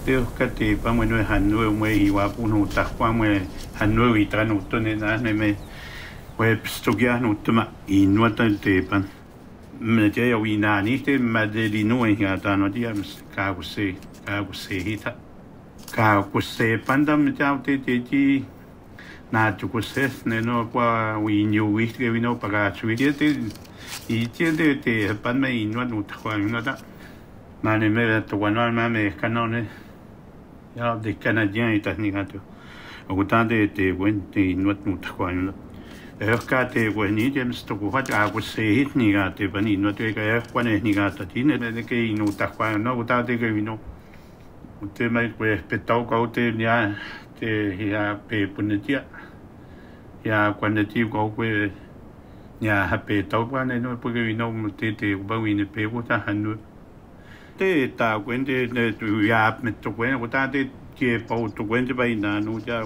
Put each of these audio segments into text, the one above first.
Teo kate pa mo no hanu mo I wa puno ta kwa mo hanu I trano tone na me we stogia no tuma I no te pan me te o ina ni te madelino I ata no dia ka ku se hita ka ku se panda me te na tu ku se ne no kwa wi new wi ke wi no para chui te pan me no kwa no da ma ne me to no ma me canone ya des Canadiens et techniques autant de wente no kwa no Erkate wani dem stokuhat aguse hit nigate bani no te ka kwane nigata tine de ke inu takwa no uta de ke vino ute mai kwe petau ka ute nia te ya pe punetia ya kwane ti ko kwe nia ha pe tau kwane no pu ke vino te ba wini pe uta hanu te ta kwende ne tu ya me to kwen uta te ke pau to kwende ba ina no ja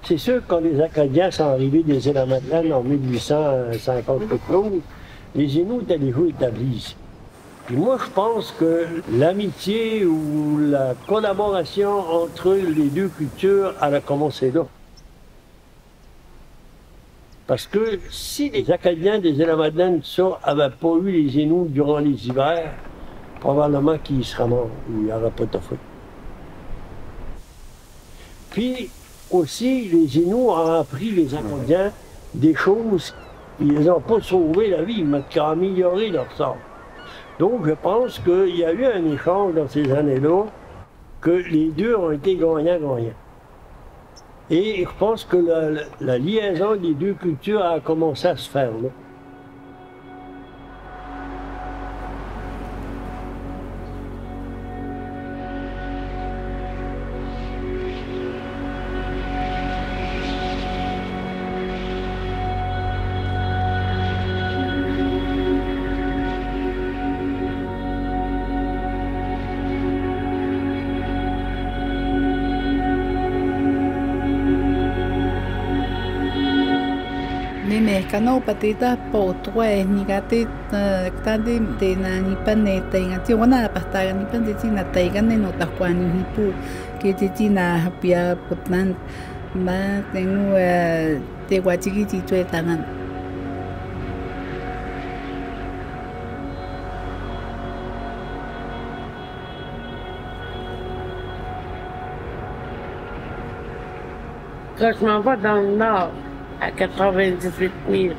C'est sûr que quand les Acadiens sont arrivés des îles Madeleine en 1850 les Inuits étaient déjà établis ici. Et moi, je pense que l'amitié ou la collaboration entre les deux cultures, elle a commencé là. Parce que si les Acadiens des îles Madeleine n'avaient pas eu les Inuits durant les hivers, probablement qu'ils seraient morts, il n'y aurait pas de feu. Puis, aussi, les Inuits ont appris les Acadiens des choses, ils les ont pas sauvé la vie, mais qui ont amélioré leur sort. Donc, je pense qu'il y a eu un échange dans ces années-là, que les deux ont été gagnants-gagnants. Et je pense que la liaison des deux cultures a commencé à se faire là. Kano patita po tue ni gati tadi de na ni pane te ngati wana pasta ni pan de na te gan no ta kwani hipu ke te na hapia putnan ma tengo te guachiki ti tue tangan Quand je m'en vais dans le nord, à 98 000,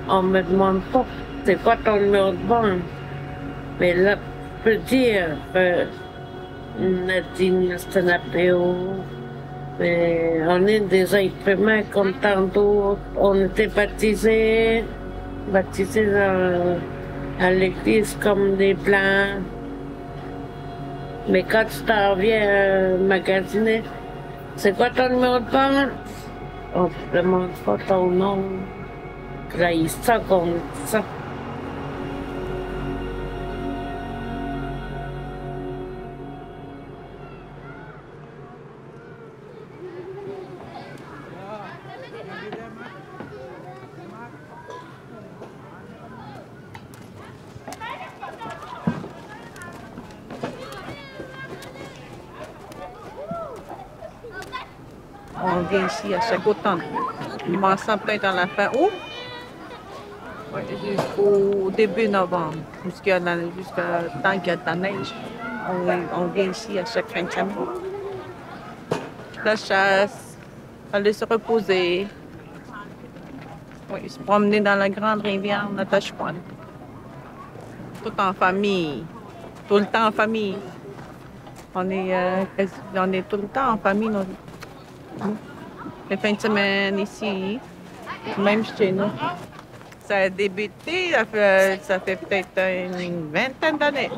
on me demande pas c'est quoi ton numéro de banque. Mais là, je peux dire Nadine Stanapéo, mais on est des êtres humains comme tant d'autres. On était baptisés à l'église comme des blancs. Mais quand tu t'en viens magasiner, c'est quoi ton numéro de banque? On ne te demande pas ton nom. Là, il sent qu'on dit ça. On vient ici à chaque automne. On commence peut-être à la fin août jusqu'au début novembre, jusqu'à tant qu'il y a de la neige. On vient ici à chaque fin de semaine. La chasse, aller se reposer, se promener dans la grande rivière Natashquan. Tout en famille, tout le temps en famille. On est tout le temps en famille. Les fins de semaine ici, même chez nous. Ça a débuté, ça fait peut-être une vingtaine d'années.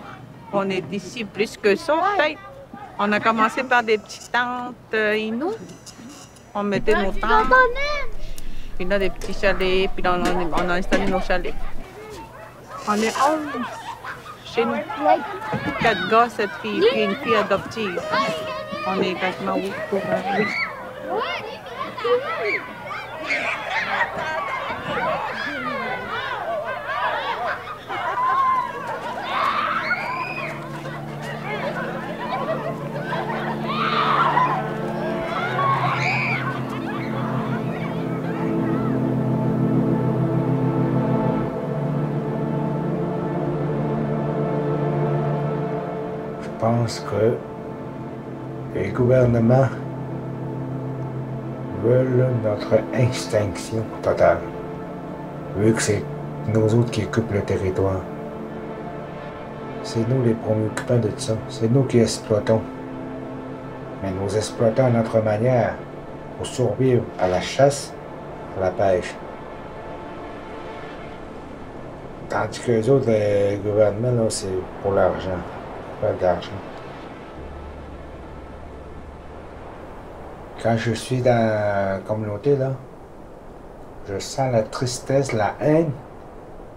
On est ici plus que ça, peut-être. On a commencé par des petites tentes Inuits. On mettait nos tentes. Puis là, des petits chalets. Puis là, on a installé nos chalets. On est 11 chez nous. 4 gars, 7 filles, puis une fille adoptive. On est quasiment 8 pour 8. Je pense que les gouvernements veulent notre extinction totale, vu que c'est nous autres qui occupent le territoire. C'est nous les premiers occupants de ça, c'est nous qui exploitons. Mais nous exploitons à notre manière pour survivre à la chasse, à la pêche. Tandis que les autres, les gouvernements, c'est pour l'argent. Pas d'argent. Quand je suis dans la communauté, là, je sens la tristesse, la haine.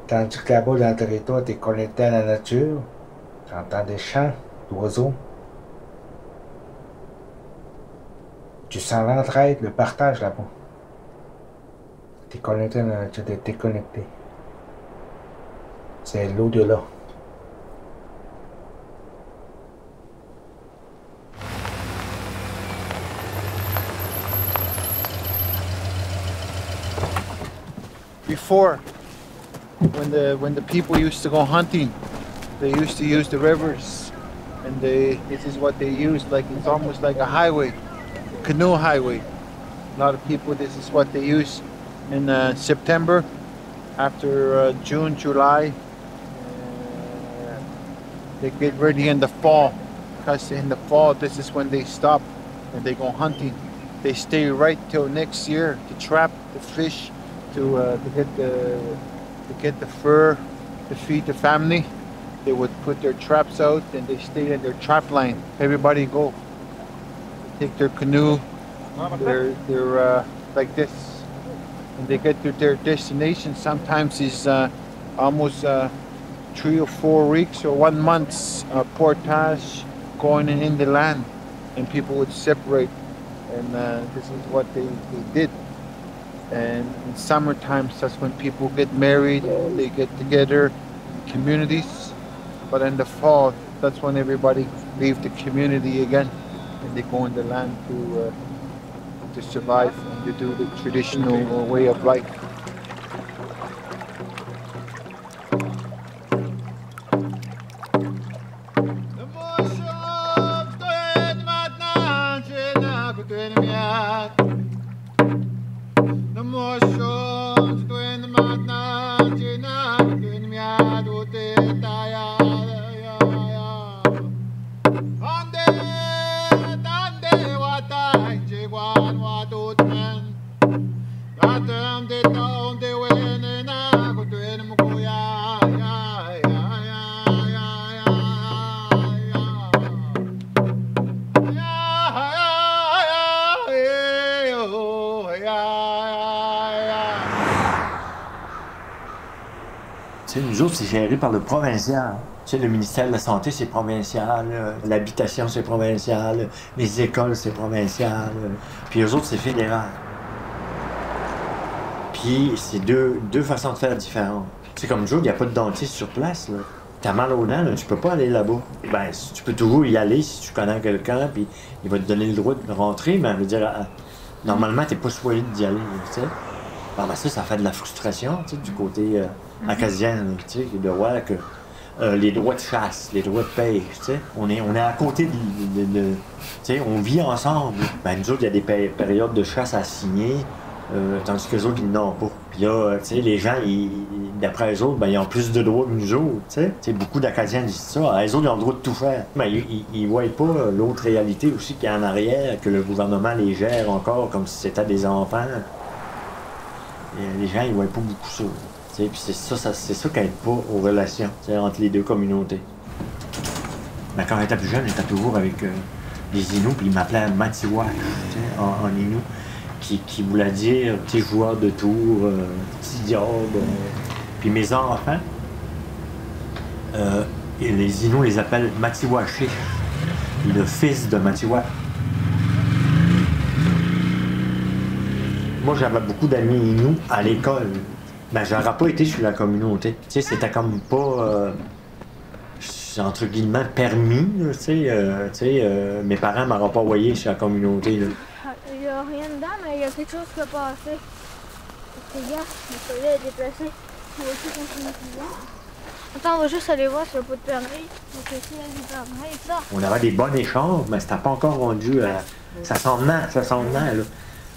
Tandis que là-bas, dans le territoire, tu es connecté à la nature. Tu entends des chants d'oiseaux. Tu sens l'entraide, le partage là-bas. Tu es connecté à la nature, tu es déconnecté. C'est l'au-delà. Before, when the people used to go hunting, they used to use the rivers, and this is what they used. Like it's almost like a highway, canoe highway. A lot of people, this is what they use in September, after June, July. They get ready in the fall, because in the fall this is when they stop and they go hunting. They stay right till next year to trap the fish. To get the fur to feed the family. They would put their traps out and they stay in their trap line. Everybody go. They take their canoe, they're like this, and they get to their destination. Sometimes it's almost 3 or 4 weeks or 1 month's portage going in the land, and people would separate, and this is what they did. And in summer times, that's when people get married, they get together in communities. But in the fall, that's when everybody leave the community again, and they go in the land to survive and to do the traditional way of life. Nous autres, c'est géré par le provincial. Tu sais, le ministère de la Santé, c'est provincial. L'habitation, c'est provincial. Les écoles, c'est provincial. Puis eux autres, c'est fédéral. Puis c'est deux façons de faire différentes. C'est comme nous autres, il n'y a pas de dentiste sur place. T'as mal aux dents, là, tu peux pas aller là-bas. Ben, tu peux toujours y aller si tu connais quelqu'un, puis il va te donner le droit de rentrer, mais je veux dire, normalement, t'es pas choisi d'y aller, tu sais. Ben, ça fait de la frustration, tu sais, du côté acadien, tu sais, de voir que les droits de chasse, les droits de pêche, tu sais, on est à côté tu sais, on vit ensemble. Ben, nous autres, il y a des périodes de chasse à signer, tandis que les autres, ils n'en ont pas. Puis là, tu sais, les gens, d'après les autres, ben, ils ont plus de droits que nous autres, tu sais. Beaucoup d'Acadiens disent ça. Les autres, ils ont le droit de tout faire. Mais ils ne voient pas l'autre réalité aussi qu'il y a en arrière, que le gouvernement les gère encore comme si c'était des enfants. Et les gens, ils ne voient pas beaucoup ça. Puis c'est ça qui n'aide pas aux relations entre les deux communautés. Ben, quand j'étais plus jeune, j'étais toujours avec les Inuits, puis ils m'appelaient Matiwak en Inuit, qui voulait dire joueur de tour, petit diable. Puis mes enfants, et les Inuits les appellent Matiwashi, le fils de Matiwak. Moi, j'avais beaucoup d'amis Inuits à l'école. Ben, j'aurais pas été sur la communauté. Tu sais, c'était comme pas, entre guillemets, permis, là, tu sais. Mes parents m'auraient pas envoyé sur la communauté, là. Il n'y a rien dedans, mais il y a quelque chose qui a passé. Regarde, le soleil est déplacé. On va aussi continuer plus loin. Attends, on va juste aller voir sur le pot de permeille. Donc ici, il y a du permeille, ça. On avait des bons échanges, mais c'était pas encore rendu à... Ça s'en venait, là.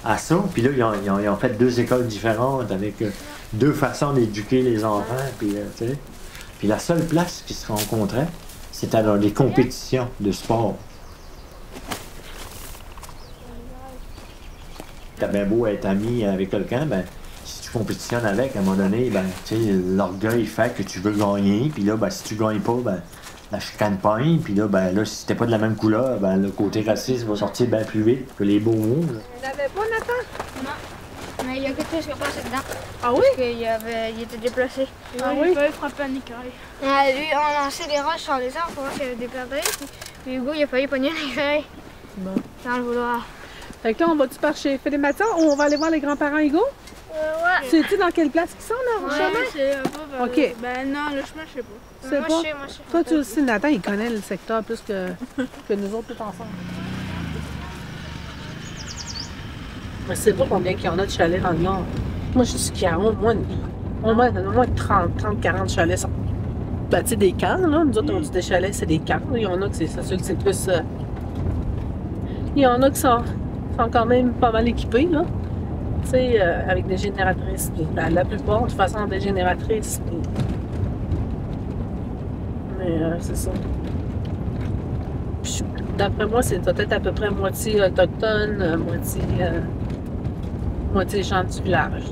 À ça, puis là, ils ont fait 2 écoles différentes avec 2 façons d'éduquer les enfants, puis tu sais. Puis la seule place qu'ils se rencontraient, c'était dans les compétitions de sport. T'as bien beau être ami avec quelqu'un, ben, si tu compétitionnes avec, à un moment donné, ben, tu sais, l'orgueil fait que tu veux gagner, puis là, ben, si tu gagnes pas, ben, la chicane pogne, puis là, ben, là, si t'es pas de la même couleur, ben, le côté raciste va sortir bien plus vite que les beaux mots. Il n'avait pas, Nathan? Non. Mais il y a quelque chose qui a passé dedans. Ah oui? Parce qu'il était déplacé. Ah oui? Il peut frapper un écureuil. Lui, on lançait des roches sur les arbres pour voir s'il y avait des perdrix. Puis Hugo, il a failli pogner un écureuil. Bon. Sans le vouloir. Fait que là, on va-tu par chez Philippe Mathieu ou on va aller voir les grands-parents Hugo? Ouais. Sais-tu dans quelle place ils sont, là, au chemin? c'est un peu vers OK. Ben non, le chemin, je sais pas. C'est Moi, pas? je sais, moi, je sais. Toi, tu aussi, Nathan, il connaît le secteur plus que nous autres, tous ensemble. Je sais pas combien il y en a de chalets dans le nord. Moi, je dis qu'il y a au moins 30, 40 chalets. Ben, tu sais, des camps, là. Nous autres, on dit des chalets, c'est des camps. Il y en a que c'est sûr que c'est plus... Il y en a qui sont quand même pas mal équipés, là. Tu sais, avec des génératrices. Ben, la plupart, de toute façon, des génératrices. Mais c'est ça. D'après moi, c'est peut-être à peu près moitié autochtone, moitié gens du village.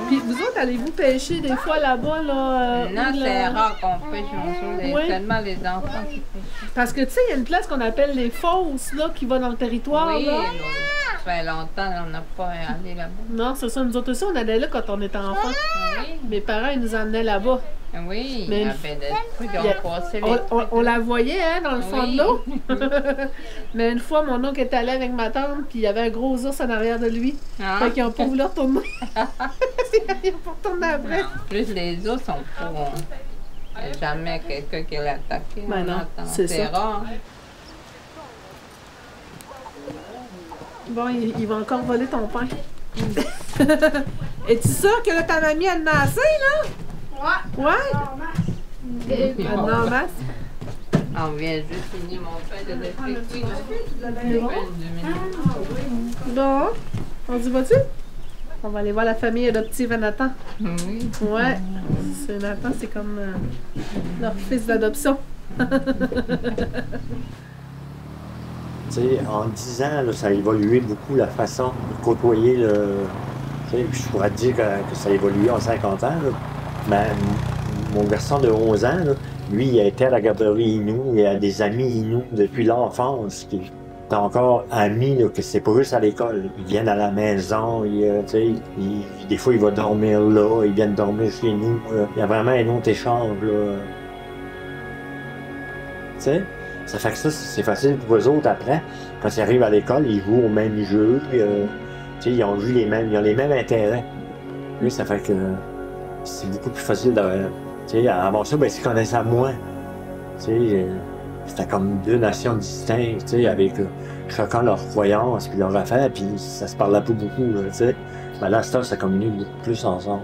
Puis vous autres, allez-vous pêcher des fois là-bas, là? Non, c'est rare qu'on pêche en Oui. seulement les enfants qui pêchent. Parce que tu sais, il y a une place qu'on appelle les fosses, là, qui va dans le territoire, Oui, là. ça fait longtemps qu'on n'a pas allé là-bas. Non, c'est ça. Nous autres aussi, on allait là quand on était enfants. Oui, Mes parents, ils nous emmenaient là-bas. oui, il Mais y avait des trucs qui il y a- ont passé On la voyait, hein, dans le fond Oui. de l'eau. Mais une fois, mon oncle est allé avec ma tante, puis il y avait un gros ours en arrière de lui. Ah. Fait qu'ils n'ont pas voulu retourner. Ils ont pas retourné après. En plus, les os sont pour... Il n'y a jamais quelqu'un qui l'a attaqué. Ben on non, entend. c'est ça. Rare. Bon, il va encore voler ton pain. Es-tu sûr que là, ta mamie, elle en a assez, là? Ouais. Ouais? Elle en a en masse? On vient juste finir mon pain de détective. Bon, on y va-tu? On va aller voir la famille adoptive à Nathan. Oui. Ouais. C'est Nathan, c'est comme leur fils d'adoption. Tu sais, en 10 ans, là, ça a évolué beaucoup la façon de côtoyer le. Tu sais, puis je pourrais te dire que ça a évolué en 50 ans. Là. Mais mon garçon de 11 ans, là, lui, il a été à la garderie Inou, il a des amis Inou depuis l'enfance. Qui est encore amis, là, que c'est pas juste à l'école. Ils viennent à la maison, tu sais, des fois, il va dormir là, ils viennent dormir chez nous. Il y a vraiment un autre échange. Là. Tu sais? Ça fait que ça, c'est facile pour eux autres après. Quand ils arrivent à l'école, ils jouent au même jeu. Puis, ils ont vu ils ont les mêmes intérêts. Puis, ça fait que c'est beaucoup plus facile de. Avant ça, ben, ils se connaissaient moins. C'était comme 2 nations distinctes, avec chacun leur croyance puis leur affaire, puis ça se parlait pas beaucoup. Là, mais là, ça communique beaucoup plus ensemble.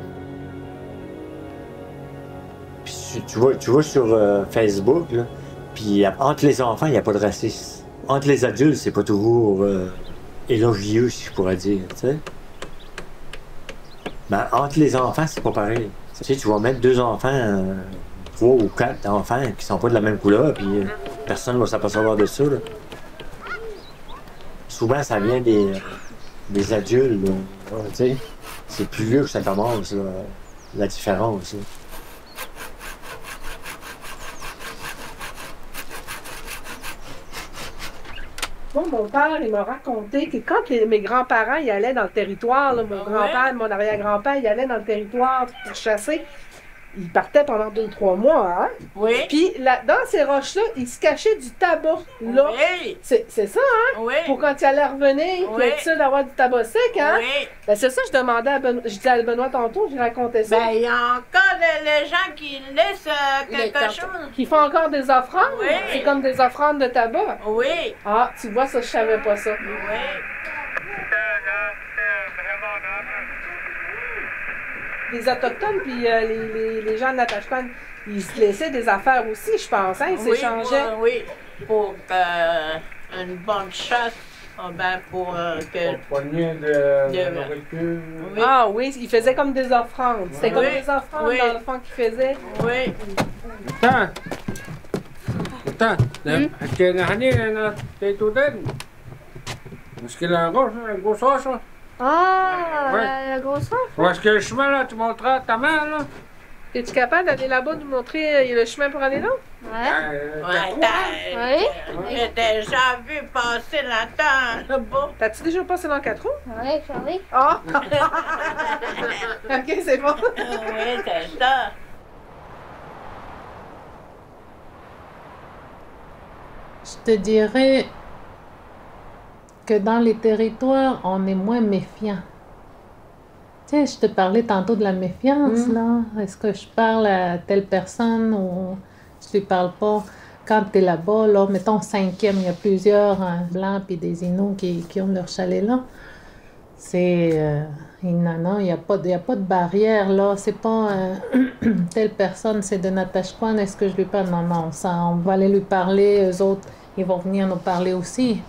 Puis tu vois sur Facebook, là, puis entre les enfants, il n'y a pas de racisme. Entre les adultes, c'est pas toujours élogieux, si je pourrais dire, tu sais. Mais entre les enfants, c'est pas pareil. Tu vas mettre 2 enfants, 3 ou 4 enfants qui sont pas de la même couleur, puis personne ne va s'apercevoir de ça, là. Souvent, ça vient des adultes, là, tu sais. C'est plus vieux que ça commence, là, la différence, là. Bon, mon père, il m'a raconté que quand mes grands-parents y allaient dans le territoire, là, mon grand-père, mon arrière-grand-père, y allaient dans le territoire pour chasser, ils partaient pendant 2-3 mois, hein? Oui. Puis dans ces roches-là, ils se cachaient du tabac. Là. Oui. C'est ça, hein? Oui. Pour quand ils allaient revenir, Oui. puis être sûr d'avoir du tabac sec, hein? Oui. Ben c'est ça, je demandais à Benoît, je disais à Benoît tantôt, je lui racontais ça. Ben, il y a encore les gens qui laissent quelque chose. Qui font encore des offrandes? Oui. C'est comme des offrandes de tabac? Oui. Ah, tu vois, ça, je savais pas ça. Oui. Les Autochtones puis les gens de Natashquan, ils se laissaient des affaires aussi, je pense, hein? Ils s'échangeaient. Oui, pour une bonne chasse. Ben pour que... Poignée de nourriture. Oui. Ah oui, ils faisaient comme des offrandes. C'était comme des offrandes dans le fond qu'ils faisaient. Oui. Attends, na dito din. Est-ce qu'il a un gros sauce, là? Ah, Ouais. la grosse roche. Où est-ce que le chemin, là, tu montreras à ta mère, là? Es-tu capable d'aller là-bas, nous montrer le chemin pour aller là? Ouais, j'ai déjà vu passer là-dedans. T'as-tu déjà passé dans 4 roues? Oui, Charlie. Ah! Ok, c'est bon. Oui, c'est ça. Je te dirais que dans les territoires, on est moins méfiant. Tu sais, je te parlais tantôt de la méfiance, là. Est-ce que je parle à telle personne ou je lui parle pas? Quand tu es là-bas, là, mettons 5e, il y a plusieurs Blancs et des Inuits qui ont leur chalet là. C'est... non, il n'y a pas de barrière, là. C'est pas telle personne, c'est de Natashquan, est-ce que je lui parle? Non, ça, on va aller lui parler, eux autres, ils vont venir nous parler aussi.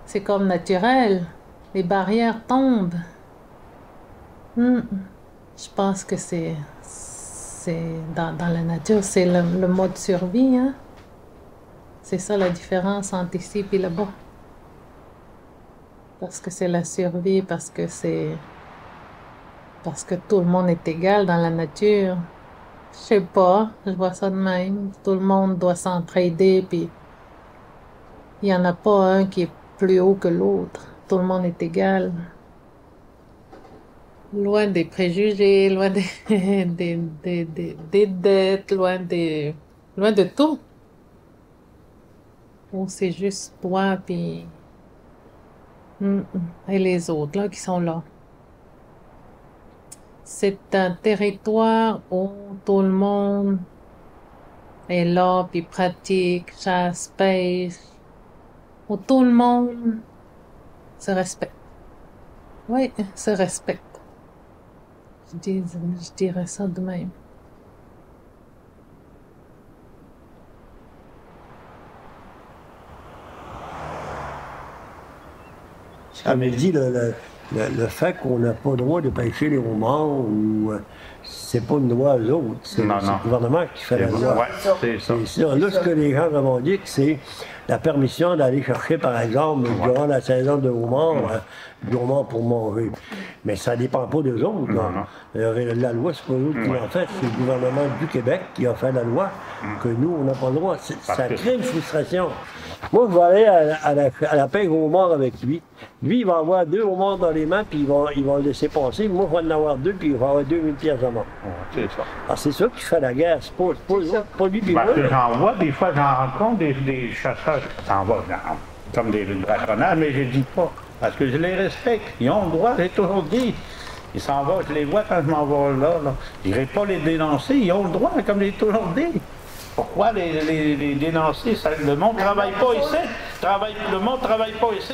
C'est comme naturel. Les barrières tombent. Je pense que c'est dans la nature, c'est le mode survie, hein? C'est ça la différence entre ici et là-bas. Parce que c'est la survie, parce que tout le monde est égal dans la nature. Je sais pas, je vois ça de même. Tout le monde doit s'entraider, puis il n'y en a pas un qui est plus haut que l'autre. Tout le monde est égal. Loin des préjugés, loin des dettes, loin de tout. Ou c'est juste toi, puis... et les autres, là, qui sont là. C'est un territoire où tout le monde est là, puis pratique, chasse, pêche, où tout le monde se respecte. Oui, se respecte. Je dirais ça de même. Ça me dit le fait qu'on n'a pas le droit de pêcher les homards ou c'est pas une loi aux autres, c'est le gouvernement qui fait la loi. Ouais, c'est ça. Là, ce que les gens revendiquent, c'est la permission d'aller chercher, par exemple, durant la saison de homard, du homard pour manger. Mais ça dépend pas d'eux autres. La loi, c'est pas eux qui l'ont fait, c'est le gouvernement du Québec qui a fait la loi, que nous, on n'a pas le droit. Ça crée une frustration. Moi, je vais aller à la pêche au homard avec lui. Lui, il va avoir 2 homards dans les mains, puis il va le laisser passer. Moi, je vais en avoir 2, puis il va avoir 2000 piastres à mort. C'est ça. Alors, c'est ça qui fait la guerre. C'est pas lui, puis moi. J'en vois, des fois, j'en rencontre des chasseurs qui s'en vont comme des braconnards, mais je ne dis pas. Parce que je les respecte. Ils ont le droit, j'ai toujours dit. Ils s'en vont, je les vois quand je m'en vais là. Je n'irai pas les dénoncer. Ils ont le droit, comme j'ai toujours dit. Pourquoi les dénoncer? Le monde ne travaille pas ici. Le monde ne travaille pas ici.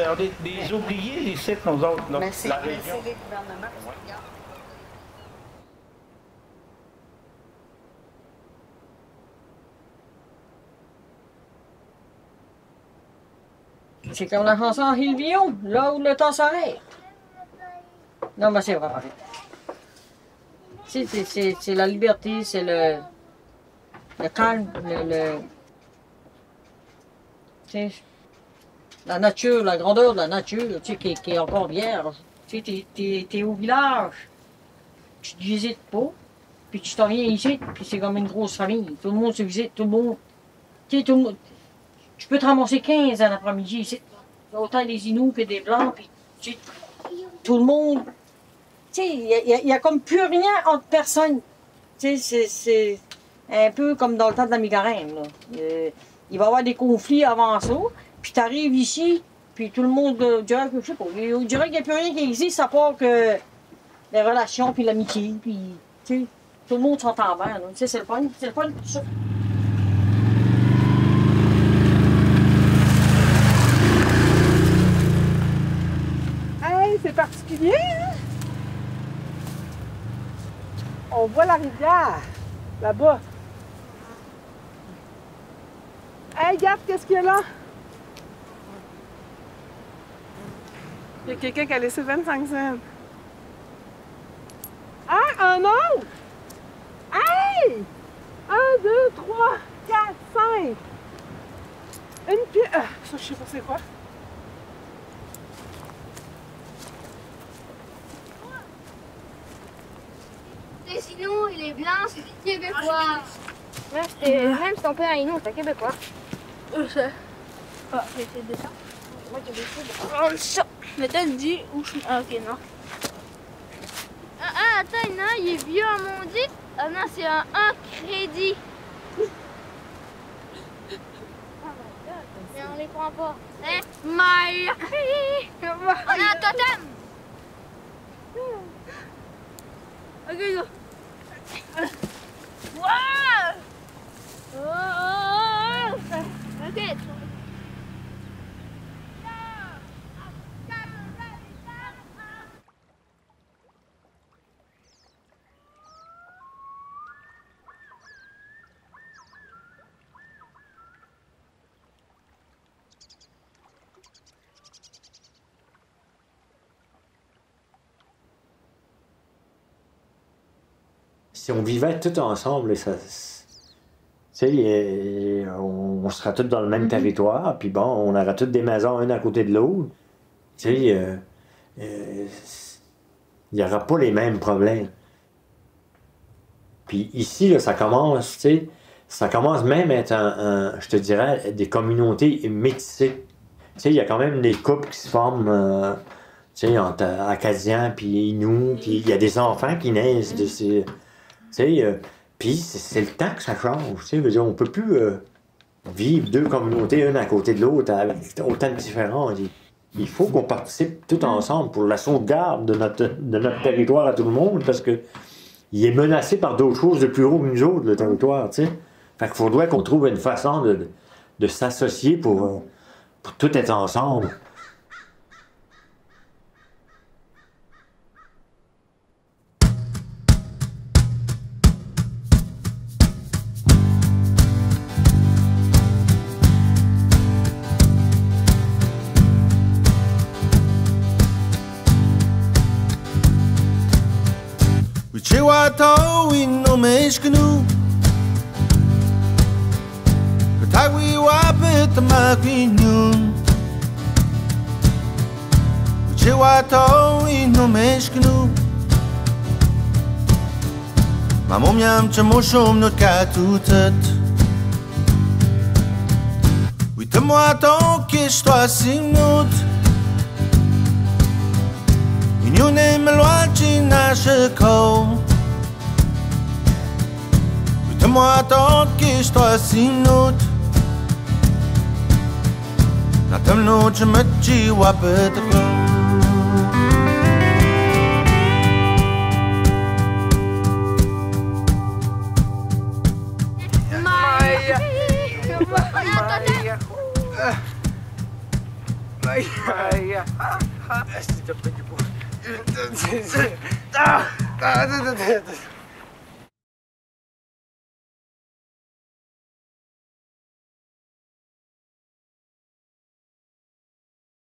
On est des oubliés ici, nous autres. Là, Mais c'est la les région. gouvernements qui regardent. C'est comme la chanson Hillview, là où le temps s'arrête. Non, mais c'est vrai. C'est la liberté, c'est le calme, tu sais, la nature, la grandeur de la nature, tu sais, qui est encore vierge. Tu sais, t'es au village, tu te visites pas, puis tu t'en viens ici, puis c'est comme une grosse famille. Tout le monde se visite, tout le monde, tu sais, tout le monde. Tu peux te ramasser 15 à l'après-midi ici. Autant des Inuits que des Blancs, puis tu sais, tout le monde. Tu sais, il n'y a comme plus rien entre personnes. Tu sais, c'est un peu comme dans le temps de la migraine, là. Il va y avoir des conflits avant ça, puis tu arrives ici, puis tout le monde dirait que, je sais pas, on dirait qu'il n'y a plus rien qui existe à part que les relations, puis l'amitié, puis, tu sais, tout le monde s'entend bien, là. Tu sais, c'est le fun tout ça. Hey, c'est particulier, hein? On voit la rivière, là-bas. Hey, regarde, qu'est-ce qu'il y a là? Il y a quelqu'un qui a laissé 25 cents. Ah, un autre! Hey! 1, 2, 3, 4, 5. Une pièce. Ça, je sais pas c'est quoi. Sinon, il est blanc, c'est québécois. Même si ton père est non, c'est québécois. Je sais. Ah, j'ai essayé de ça. Moi, j'ai essayé de ça. Oh, ça! Mais t'as dit où je suis. Ah, ok, non. Ah, attends, non, il est vieux à mon dit. Ah, non, c'est un crédit. Mais on les prend pas. Hein? My. On a un totem! Ok, go. Wow! Oh! Ok. Si on vivait tous ensemble, ça, on serait tous dans le même territoire, puis bon, on aurait toutes des maisons une à côté de l'autre. Tu sais, il n'y aura pas les mêmes problèmes. Puis ici, là, ça commence, tu sais, ça commence même à être, je te dirais, des communautés métissées. Tu sais, il y a quand même des couples qui se forment, tu sais, entre Acadiens puis Inuits, puis il y a des enfants qui naissent de ces... Puis c'est le temps que ça change. Je veux dire, on ne peut plus vivre deux communautés, une à côté de l'autre, avec autant de différents. Il faut qu'on participe tous ensemble pour la sauvegarde de notre territoire à tout le monde, parce que il est menacé par d'autres choses de plus haut que nous autres, le territoire. T'sais. Fait qu'il faudrait qu'on trouve une façon de s'associer pour tout être ensemble. Chihuahua no meshkanu Katawi wapit the makinun Chihuahua no meshkanu Mamom yam chamoshom no katutat Witamo aton kishto simnut Your name Elwachi Nashako Moi tant que je t'ai sinut Na tam noche me chiwa petro Maya Maya Maya